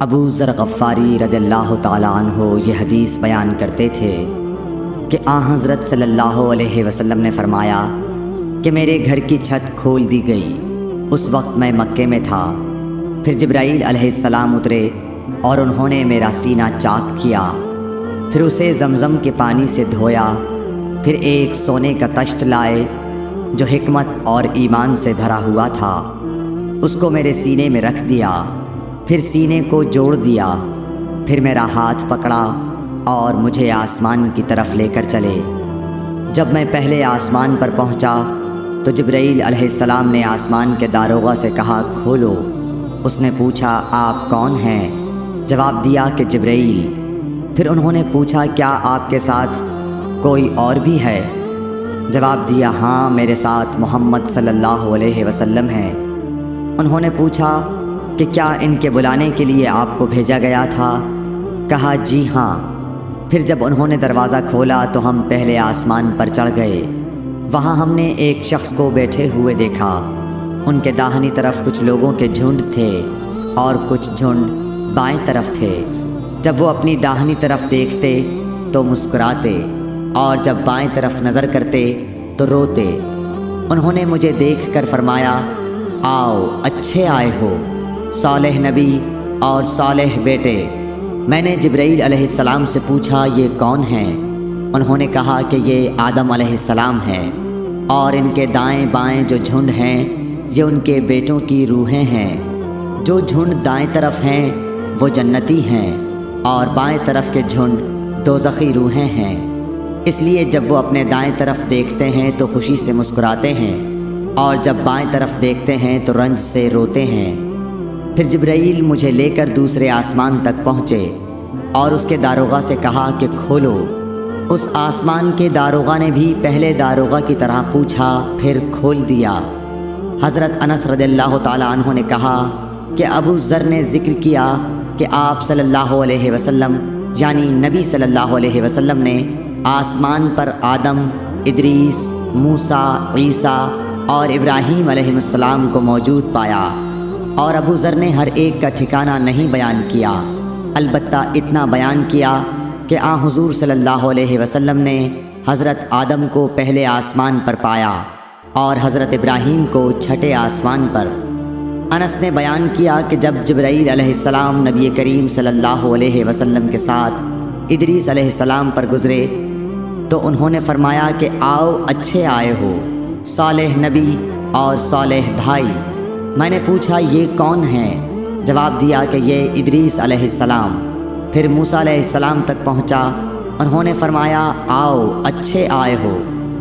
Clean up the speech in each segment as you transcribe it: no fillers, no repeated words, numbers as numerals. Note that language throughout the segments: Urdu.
ابو ذر غفاری رضی اللہ تعالیٰ عنہ یہ حدیث بیان کرتے تھے کہ حضرت صلی اللہ علیہ وسلم نے فرمایا کہ میرے گھر کی چھت کھول دی گئی۔ اس وقت میں مکے میں تھا۔ پھر جبرائیل علیہ السلام اترے اور انہوں نے میرا سینہ چاک کیا، پھر اسے زمزم کے پانی سے دھویا، پھر ایک سونے کا تشت لائے جو حکمت اور ایمان سے بھرا ہوا تھا، اس کو میرے سینے میں رکھ دیا، پھر سینے کو جوڑ دیا، پھر میرا ہاتھ پکڑا اور مجھے آسمان کی طرف لے کر چلے۔ جب میں پہلے آسمان پر پہنچا تو جبرائیل علیہ السلام نے آسمان کے داروغہ سے کہا کھولو۔ اس نے پوچھا آپ کون ہیں؟ جواب دیا کہ جبرائیل۔ پھر انہوں نے پوچھا کیا آپ کے ساتھ کوئی اور بھی ہے؟ جواب دیا ہاں، میرے ساتھ محمد صلی اللہ علیہ وسلم ہیں۔ انہوں نے پوچھا کہ کیا ان کے بلانے کے لیے آپ کو بھیجا گیا تھا؟ کہا جی ہاں۔ پھر جب انہوں نے دروازہ کھولا تو ہم پہلے آسمان پر چڑھ گئے۔ وہاں ہم نے ایک شخص کو بیٹھے ہوئے دیکھا۔ ان کے داہنی طرف کچھ لوگوں کے جھنڈ تھے اور کچھ جھنڈ بائیں طرف تھے۔ جب وہ اپنی داہنی طرف دیکھتے تو مسکراتے اور جب بائیں طرف نظر کرتے تو روتے۔ انہوں نے مجھے دیکھ کر فرمایا آؤ، اچھے آئے ہو، صالح نبی اور صالح بیٹے۔ میں نے جبرائیل علیہ السلام سے پوچھا یہ کون ہیں؟ انہوں نے کہا کہ یہ آدم علیہ السلام ہیں، اور ان کے دائیں بائیں جو جھنڈ ہیں یہ ان کے بیٹوں کی روحیں ہیں۔ جو جھنڈ دائیں طرف ہیں وہ جنتی ہیں، اور بائیں طرف کے جھنڈ دوزخی روحیں ہیں۔ اس لیے جب وہ اپنے دائیں طرف دیکھتے ہیں تو خوشی سے مسکراتے ہیں، اور جب بائیں طرف دیکھتے ہیں تو رنج سے روتے ہیں۔ پھر جبرائیل مجھے لے کر دوسرے آسمان تک پہنچے اور اس کے داروغہ سے کہا کہ کھولو۔ اس آسمان کے داروغہ نے بھی پہلے داروغہ کی طرح پوچھا، پھر کھول دیا۔ حضرت انس رضی اللہ تعالیٰ عنہ نے کہا کہ ابو ذر نے ذکر کیا کہ آپ صلی اللہ علیہ وسلم یعنی نبی صلی اللہ علیہ وسلم نے آسمان پر آدم، ادریس، موسیٰ، عیسیٰ اور ابراہیم علیہ السلام کو موجود پایا، اور ابو ذر نے ہر ایک کا ٹھکانہ نہیں بیان کیا، البتہ اتنا بیان کیا کہ حضور صلی اللہ علیہ وسلم نے حضرت آدم کو پہلے آسمان پر پایا اور حضرت ابراہیم کو چھٹے آسمان پر۔ انس نے بیان کیا کہ جب جبرائیل علیہ السلام نبی کریم صلی اللہ علیہ وسلم کے ساتھ ادریس علیہ السلام پر گزرے تو انہوں نے فرمایا کہ آؤ، اچھے آئے ہو، صالح نبی اور صالح بھائی۔ میں نے پوچھا یہ کون ہیں؟ جواب دیا کہ یہ ادریس علیہ السلام۔ پھر موسیٰ علیہ السلام تک پہنچا۔ انہوں نے فرمایا آؤ، اچھے آئے ہو،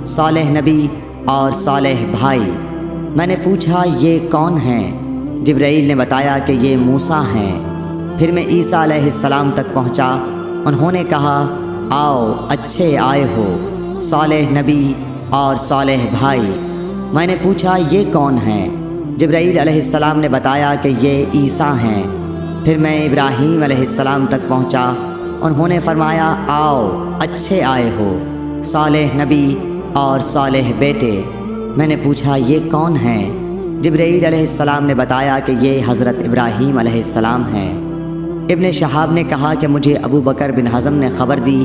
صالح نبی اور صالح بھائی۔ میں نے پوچھا یہ کون ہیں؟ جبرائیل نے بتایا کہ یہ موسیٰ ہیں۔ پھر میں عیسیٰ علیہ السلام تک پہنچا۔ انہوں نے کہا آؤ، اچھے آئے ہو، صالح نبی اور صالح بھائی۔ میں نے پوچھا یہ کون ہیں؟ جبرائیل علیہ السلام نے بتایا کہ یہ عیسیٰ ہیں۔ پھر میں ابراہیم علیہ السلام تک پہنچا۔ انہوں نے فرمایا آؤ، اچھے آئے ہو، صالح نبی اور صالح بیٹے۔ میں نے پوچھا یہ کون ہیں؟ جبرائیل علیہ السلام نے بتایا کہ یہ حضرت ابراہیم علیہ السلام ہیں۔ ابن شہاب نے کہا کہ مجھے ابو بکر بن حزم نے خبر دی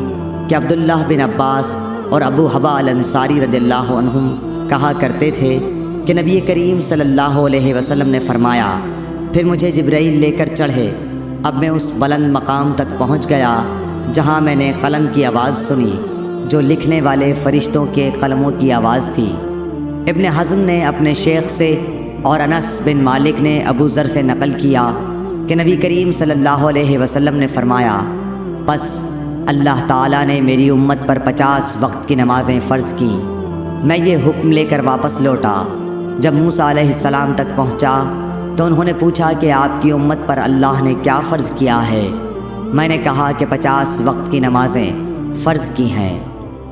کہ عبداللہ بن عباس اور ابو حبا الانصاری رضی اللہ عنہم کہا کرتے تھے کہ نبی کریم صلی اللہ علیہ وسلم نے فرمایا۔ پھر مجھے جبرائیل لے کر چڑھے۔ اب میں اس بلند مقام تک پہنچ گیا جہاں میں نے قلم کی آواز سنی جو لکھنے والے فرشتوں کے قلموں کی آواز تھی۔ ابن حزم نے اپنے شیخ سے اور انس بن مالک نے ابو ذر سے نقل کیا کہ نبی کریم صلی اللہ علیہ وسلم نے فرمایا پس اللہ تعالیٰ نے میری امت پر 50 وقت کی نمازیں فرض کیں۔ میں یہ حکم لے کر واپس لوٹا۔ جب موسیٰ علیہ السلام تک پہنچا تو انہوں نے پوچھا کہ آپ کی امت پر اللہ نے کیا فرض کیا ہے؟ میں نے کہا کہ 50 وقت کی نمازیں فرض کی ہیں۔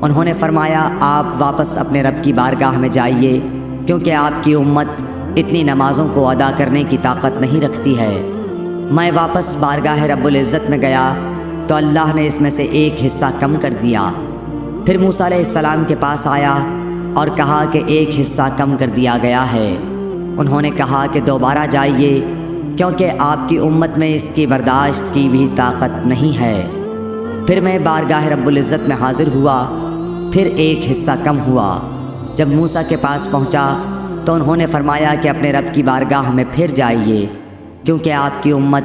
انہوں نے فرمایا آپ واپس اپنے رب کی بارگاہ میں جائیے، کیونکہ آپ کی امت اتنی نمازوں کو ادا کرنے کی طاقت نہیں رکھتی ہے۔ میں واپس بارگاہ رب العزت میں گیا تو اللہ نے اس میں سے ایک حصہ کم کر دیا۔ پھر موسیٰ علیہ السلام کے پاس آیا اور کہا کہ ایک حصہ کم کر دیا گیا ہے۔ انہوں نے کہا کہ دوبارہ جائیے کیونکہ آپ کی امت میں اس کی برداشت کی بھی طاقت نہیں ہے۔ پھر میں بارگاہ رب العزت میں حاضر ہوا، پھر ایک حصہ کم ہوا۔ جب موسیٰ کے پاس پہنچا تو انہوں نے فرمایا کہ اپنے رب کی بارگاہ میں پھر جائیے، کیونکہ آپ کی امت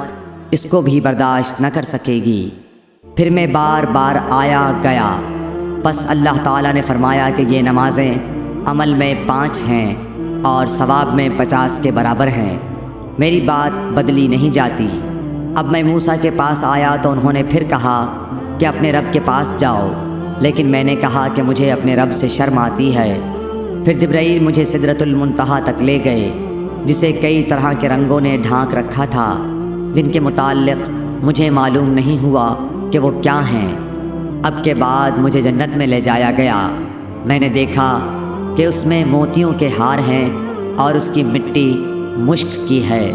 اس کو بھی برداشت نہ کر سکے گی۔ پھر میں بار بار آیا گیا، پس اللہ تعالیٰ نے فرمایا کہ یہ نمازیں عمل میں 5 ہیں اور ثواب میں 50 کے برابر ہیں، میری بات بدلی نہیں جاتی۔ اب میں موسیٰ کے پاس آیا تو انہوں نے پھر کہا کہ اپنے رب کے پاس جاؤ، لیکن میں نے کہا کہ مجھے اپنے رب سے شرم آتی ہے۔ پھر جبرائیل مجھے سدرۃ المنتہا تک لے گئے، جسے کئی طرح کے رنگوں نے ڈھانک رکھا تھا، جن کے متعلق مجھے معلوم نہیں ہوا کہ وہ کیا ہیں۔ اب کے بعد مجھے جنت میں لے جایا گیا، میں نے دیکھا کہ اس میں موتیوں کے ہار ہیں اور اس کی مٹی مشک کی ہے۔